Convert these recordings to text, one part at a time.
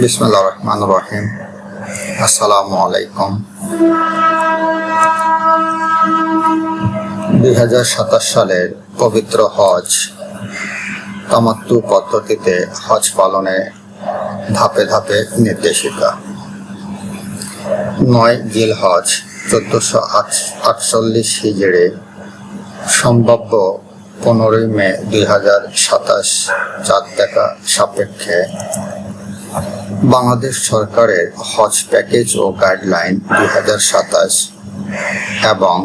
বিসমিল্লাহির রহমানির রহিম। আসসালামু আলাইকুম। 2027 সালের পবিত্র হজ তামাত্তু পদ্ধতিতে হজ পালনে ধাপে ধাপে নির্দেশিকা। 9 জিলহজ 1448 হিজরি, সম্ভাব্য 15 মে 2027 চাঁদ দেখা সাপেক্ষে বাংলাদেশ সরকারের হজ প্যাকেজ ও গাইডলাইন 2027 এবং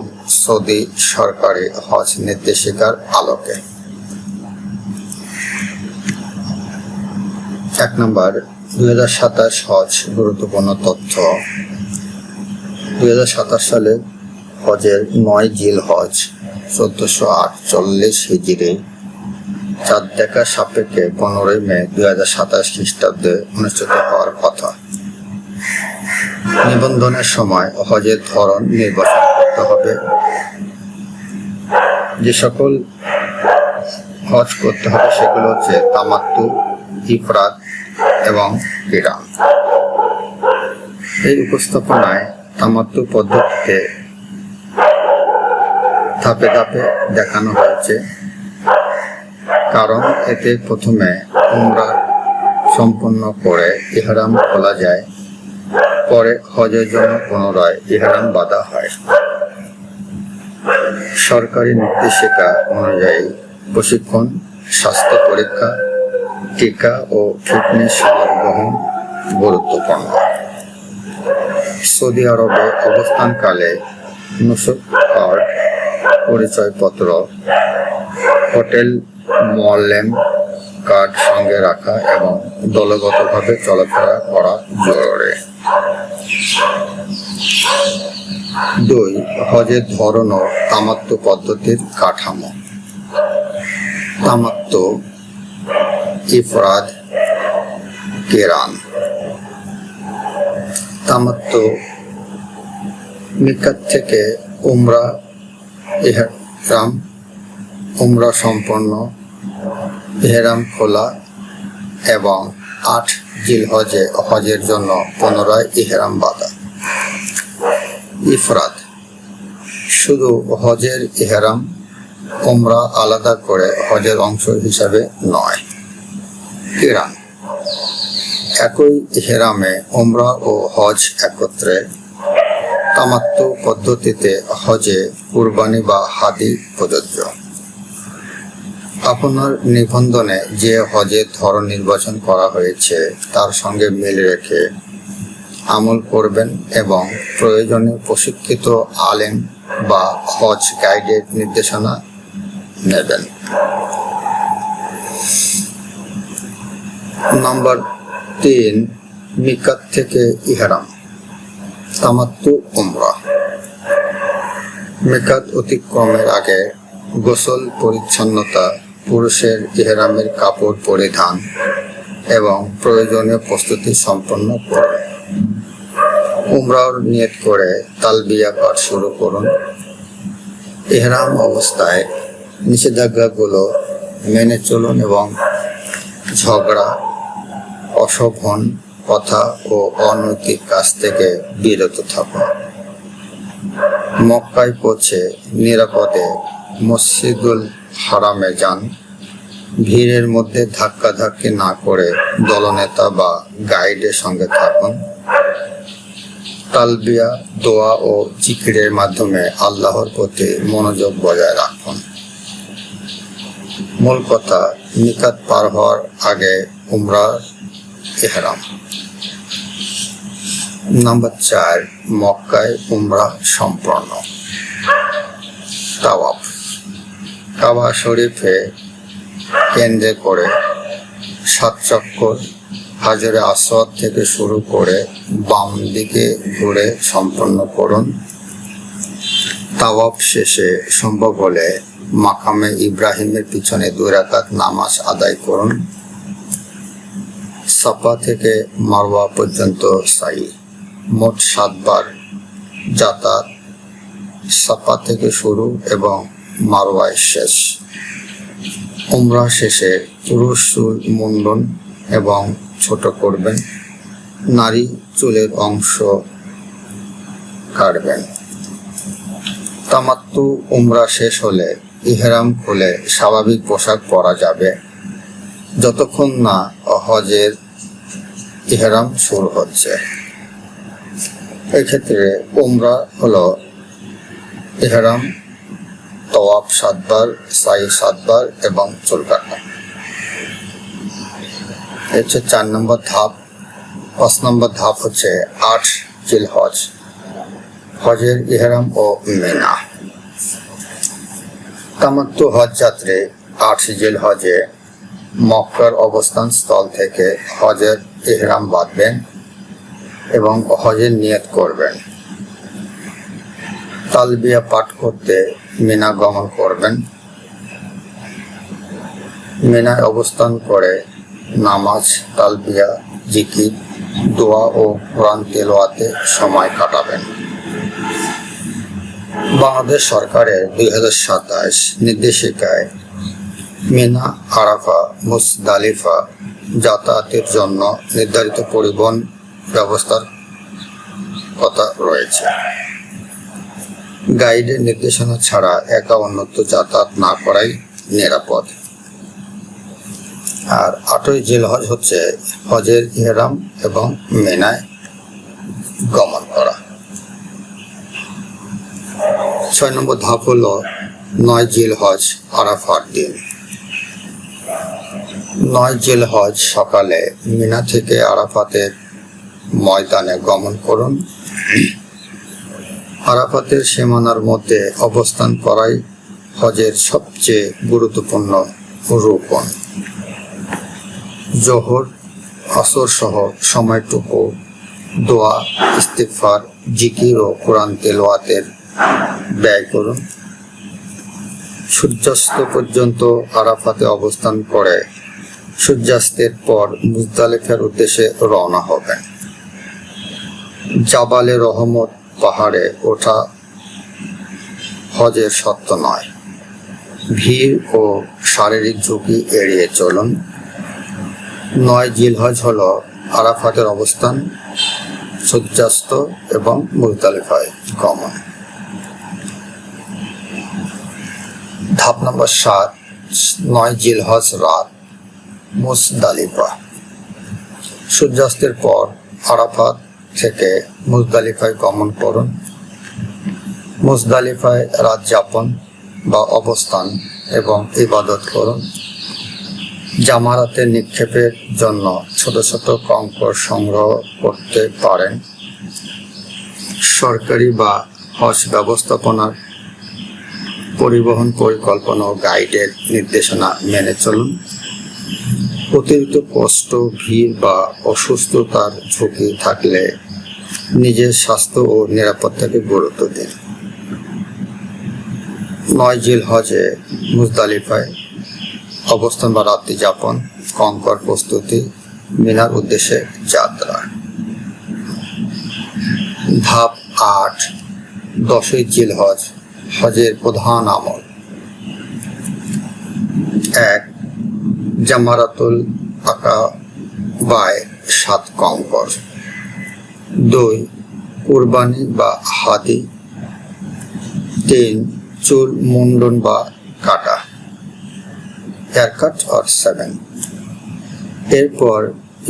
সৌদি সরকারি হজ নির্দেশিকার আলোকে। 1 নম্বর 2027 হজ গুরুত্বপূর্ণ তথ্য। 2027 সালে হজের 9 জিলহজ 1448 হিজরি, চাঁদ দেখা সাপেক্ষে 15 মে 2027 খ্রিস্টাব্দে অনুষ্ঠিত হওয়ার কথা। নিবন্ধনের সময় হজের ধরন নির্বাচন করতে হবে। যে সকল হজ করতে হবে সেগুলো হচ্ছে তামাত্তু, ইফরাদ এবং কিরান। এই উপস্থাপনায় তামাত্তু পদ্ধতিতে ধাপে ধাপে দেখানো হয়েছে, কারণ এতে প্রথমে উমরা সম্পন্ন করে ইহরাম খোলা যায়, পরে হজের জন্য পুনরায় ইহরাম বাঁধা হয়। সরকারি নির্দেশিকা অনুযায়ী প্রশিক্ষণ, স্বাস্থ্য পরীক্ষা, টিকা ও ফিটনেস সনদ গ্রহণ গুরুত্বপূর্ণ। সৌদি আরবে অবস্থানকালে নুসুক কার্ড, পরিচয়পত্র, হোটেল মোয়াল্লেম কার্ড সঙ্গে রাখা এবং দলগতভাবে চলাফেরা করা জরুরি। 2 হজের ধরন ও তামাত্তু পদ্ধতির কাঠামো। তামাত্তু, ইফরাদ, কিরান। তামাত্তু মিকাত থেকে উমরা ইহরাম, উমরা সম্পন্ন, ইহরাম খোলা এবং 8 জিলহজে হজের জন্য পুনরায় ইহরাম বাঁধা। ইফরাদ শুধু হজের ইহরাম, উমরা আলাদা করে হজের অংশ হিসাবে নয়। কিরান একই ইহরামে উমরা ও হজ একত্রে। তামাত্তু পদ্ধতিতে হজে কুরবানি বা হাদি প্রযোজ্য। আপনার নিবন্ধনে যে হজের ধরন নির্বাচন করা হয়েছে তার সঙ্গে মিল রেখে আমল করবেন এবং প্রয়োজনে প্রশিক্ষিত আলেম বা হজ গাইডের নির্দেশনা নেবেন। নম্বর 3 মিকাত থেকে ইহরাম। তামাত্তু উমরা। মিকাত অতিক্রমের আগে গোসল পরিচ্ছন্নতা, পুরুষের ইহরামের কাপড় পরিধান এবং প্রয়োজনীয় প্রস্তুতি সম্পন্ন করুন। উমরার নিয়ত করে তালবিয়া পাঠ শুরু করুন। ইহরাম অবস্থায় নিষেধাজ্ঞাগুলো মেনে চলুন এবং ঝগড়া, অশোভন কথা ও অনৈতিক কাজ থেকে বিরত থাকুন। মক্কায় পৌঁছে নিরাপদে মসজিদুল হারামে যান। ভিড়ের মধ্যে ধাক্কাধাক্কি না করে দলনেতা বা গাইডের সঙ্গে থাকুন। তালবিয়া, দোয়া ও জিকিরের মাধ্যমে আল্লাহর প্রতি মনোযোগ বজায় রাখুন। মূল কথা, মিকাত পার হওয়ার আগে উমরার ইহরাম। নম্বর 4 মক্কায় উমরা সম্পন্ন। তাওয়াফ। কাবা শরীফে কেন্দ্রে করে 7 চক্কর হাজরে আসওয়াদ থেকে শুরু করে বাম দিকে ঘুরে সম্পন্ন করুন। তাওয়াফ শেষে সম্ভব হলে মাকামে ইব্রাহিমের পিছনে 2 রাকাত নামাজ আদায় করুন। সাফা থেকে মারওয়া পর্যন্ত সাই, মোট 7 বার যাতায়াত। সাফা থেকে শুরু এবং মারওয়ায় শেষ। উমরা শেষে পুরুষ চুল মুন্ডন এবং ছোট করবেন। নারী চুলের অংশ কাটবেন। তামাত্তু উমরা শেষ হলে ইহরাম খুলে স্বাভাবিক পোশাক পরা যাবে যতক্ষণ না হজের ইহরাম শুরু হচ্ছে। এক্ষেত্রে উমরা হলো ইহরাম, তওয়াফ 7 বার, সাই 7 বার এবং চুল কাটা। হচ্ছে 4 নম্বর ধাপ। 5 নম্বর ধাপ হচ্ছে 8 জিলহজ, হজের ইহরাম ও মিনা। তামাত্তু হজ যাত্রী 8 জিলহজে মক্কার অবস্থান স্থল থেকে হজের ইহরাম বাঁধবেন এবং হজের নিয়ত করবেন। তালবিয়া পাঠ করতে মিনা গমন করবেন। মিনায় অবস্থান করে নামাজ, তালবিয়া, জিকির, দোয়া ও কোরআন তেলাওয়াতে সময় কাটাবেন। বাংলাদেশ সরকারের 2027 নির্দেশিকায় মিনা, আরাফা, মুজদালিফা যাতায়াতের জন্য নির্ধারিত পরিবহন ব্যবস্থার কথা রয়েছে। গাইডের নির্দেশনা ছাড়া একা অন্যত্র যাতায়াত না করাই নিরাপদ। আর 8ই জিলহজ হচ্ছে হজের ইহরাম এবং মিনায় গমন করা। 6 নম্বর ধাপ হলো 9 জিলহজ, আরাফার দিন। 9 জিলহজ সকালে মিনা থেকে আরাফাতের ময়দানে গমন করুন। আরাফাতের সীমানার মধ্যে অবস্থান করাই হজের সবচেয়ে গুরুত্বপূর্ণ রুকন। জোহর, আসর সহ সময়টুকু দোয়া, ইস্তিগফার, জিকির ও কোরআন তেলাওয়াতের ব্যয় করুন। সূর্যাস্ত পর্যন্ত আরাফাতে অবস্থান করে সূর্যাস্তের পর মুজদালিফার উদ্দেশ্যে রওনা হবেন। জাবালে রহমত পাহাড়ে ওঠা হজের শর্ত নয়। ভিড় ও শারীরিক ঝুঁকি এড়িয়ে চলুন। 9 জিলহজ হল আরাফাতের অবস্থান, সূর্যাস্ত এবং মুজদালিফায় গমন। ধাপ নম্বর 7, 9 জিলহজ রাত, মুজদালিফা। সূর্যাস্তের পর আরাফাত থেকে মুজদালিফায় গমন করুন। মুজদালিফায় রাত যাপন বা অবস্থান এবং ইবাদত করুন। জামারাতে নিক্ষেপের জন্য ছোট ছোট কঙ্কর সংগ্রহ করতে পারেন। সরকারি বা হজ ব্যবস্থাপনার পরিবহন পরিকল্পনা ও গাইডের নির্দেশনা মেনে চলুন। অতিরিক্ত কষ্ট, ভিড় বা অসুস্থতার ঝুঁকি থাকলে নিজের স্বাস্থ্য ও নিরাপত্তাকে গুরুত্ব দিন। 9 জিলহজে মুজদালিফায় অবস্থান বা রাত্রি যাপন, কঙ্কর প্রস্তুতি, মিনার উদ্দেশ্যে যাত্রা। ধাপ 8, 10ই জিলহজ, হজের প্রধান আমল। 1. জামারাতুল আকাবায় 7 কঙ্কর। 2. কুরবানি বা হাদি। 3. চুল মুন্ডন বা কাটা, হেয়ারকাট অর 7। এরপর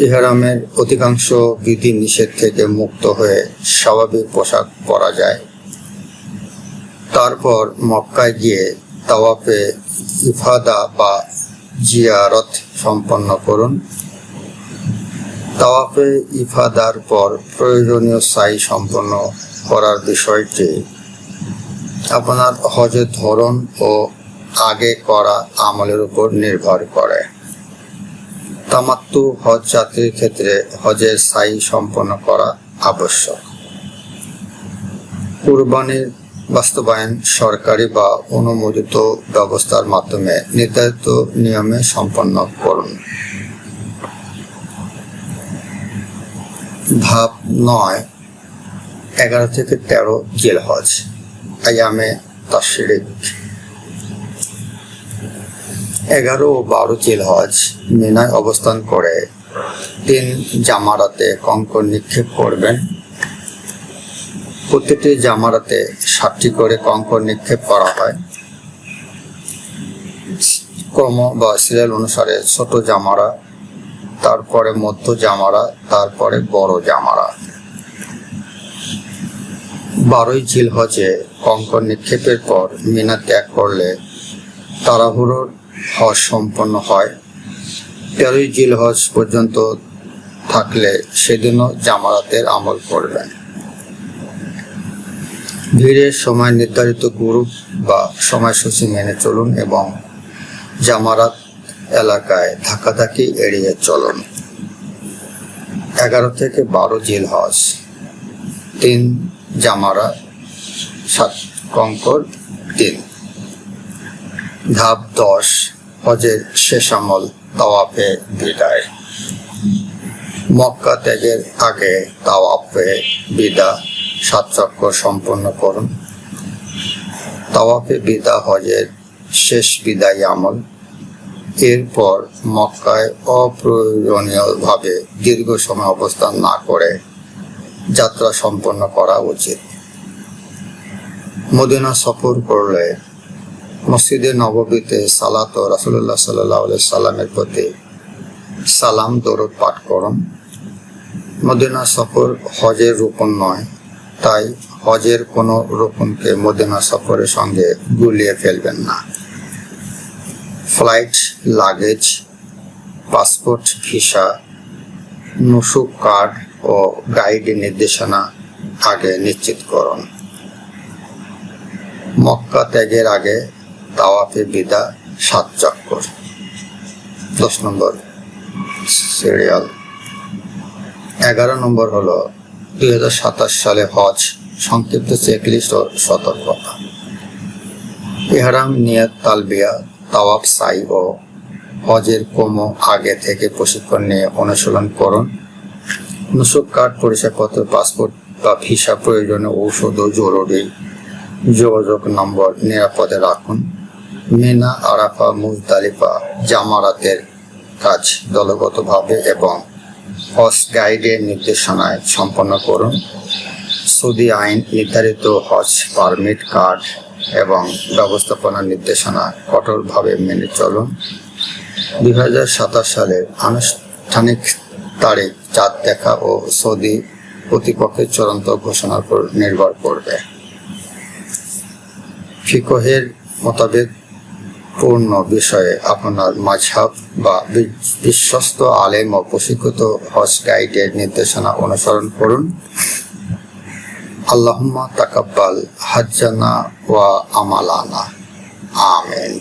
ইহরামের অধিকাংশ বিধি নিষেধ থেকে মুক্ত হয়ে স্বাভাবিক পোশাক পরা যায়। তারপর মক্কায় গিয়ে তাওয়াফে ইফাদা বা জিয়ারত সম্পন্ন করুন। তাওয়াফে ইফাদার পর প্রয়োজনীয় সাই সম্পন্ন করার বিষয়টি আপনার হজের ধরন ও আগে করা আমলের উপর নির্ভর করে। তামাত্তু হজ যাত্রীর ক্ষেত্রে হজের সাই সম্পন্ন করা আবশ্যক। কুরবানির বাস্তবায়ন সরকারি বা অনুমোদিত ব্যবস্থার মাধ্যমে নির্ধারিত নিয়মে সম্পন্ন করুন। ধাপ 9, 11 থেকে 13 জিলহজ, আয়ামে তাশরিক। 11 ও 12 জিলহজ মিনায় অবস্থান করে 3 জামারাতে কঙ্কর নিক্ষেপ করবেন। প্রতিটি জামারাতে 7টি করে কঙ্কর নিক্ষেপ করা হয়। ক্রম বা সিরিয়াল অনুসারে ছোট জামারা, তারপরে মধ্য জামারা, তারপরে বড় জামারা। 12ই জিলহজে কঙ্কর নিক্ষেপের পর মিনা ত্যাগ করলে তাড়াহুড়োর হজ সম্পন্ন হয়। 13ই জিলহজ পর্যন্ত থাকলে সেদিনও জামারাতের আমল করবেন। ভিড়ের সময় নির্ধারিত গ্রুপ বা সময়সূচি মেনে চলুন এবং জামারাত এলাকায় ধাক্কাধাক্কি এড়িয়ে চলুন। 11 থেকে 12 জিলহজ 3 জামারা 7 কঙ্কর 3। ধাপ 10 হজের শেষ আমল তাওয়াফে বিদায়। মক্কা ত্যাগের আগে তাওয়াফে বিদা 7 চক্কর সম্পন্ন করুন। তাওয়াফে বিদা হজের শেষ বিদায়ী আমল। এরপর মক্কায় অপ্রয়োজনীয়ভাবে দীর্ঘ সময় অবস্থান না করে যাত্রা সম্পন্ন করা উচিত। মদিনা সফর করলে মসজিদে নববীতে সালাত ও রাসূলুল্লাহ সাল্লাল্লাহু আলাইহি সাল্লামের প্রতি সালাম দরুদ পাঠ করুন। মদিনা সফর হজের রুকন নয়, তাই হজের কোনো রুকনকে মদিনা সফরের সঙ্গে গুলিয়ে ফেলবেন না। Flight, luggage, passport, visa, Nusuk card ও গাইডের নির্দেশনা আগে নিশ্চিত করুন। মক্কা ত্যাগের আগে তাওয়াফে বিদা 7 চক্কর। 10 নম্বর সিরিয়াল। 11 নম্বর হলো 2027 সালে হজ সংক্ষিপ্ত চেকলিস্ট ও সতর্কতা। ইহরাম, নিয়ত, তালবিয়া, তাওয়াফ, সাই ও হজের কোমো আগে থেকে প্রশিক্ষণ নিয়ে অনুশীলন করুন। নুসুক কার্ড, পরিচয়পত্র, পাসপোর্ট বা ভিসা, প্রয়োজনীয় ঔষধ ও জরুরি যোগাযোগ নম্বর নিরাপদে রাখুন। মিনা, আরাফা, মুজদালিফা জামারাতের কাজ দলগতভাবে এবং হজ গাইডের নির্দেশনায় সম্পন্ন করুন। সৌদি আইন নির্ধারিত হজ পারমিট, কার্ড এবং ব্যবস্থাপনা নির্দেশনা কঠোরভাবে মেনে চলুন। 2027 সালের আনুষ্ঠানিক তারিখ চাঁদ দেখা ও সৌদি কর্তৃপক্ষের চূড়ান্ত ঘোষণার উপর নির্ভর করবে। ফিকহের মোতাবেক পূর্ণ বিষয়ে আপনার মাযহাব বা বিশ্বস্ত আলেম ও প্রশিক্ষিত হজ গাইডের নির্দেশনা অনুসরণ করুন। আল্লাহুম্মা তাকাব্বাল হাজ্জানা ওয়া আমালানা। আমিন।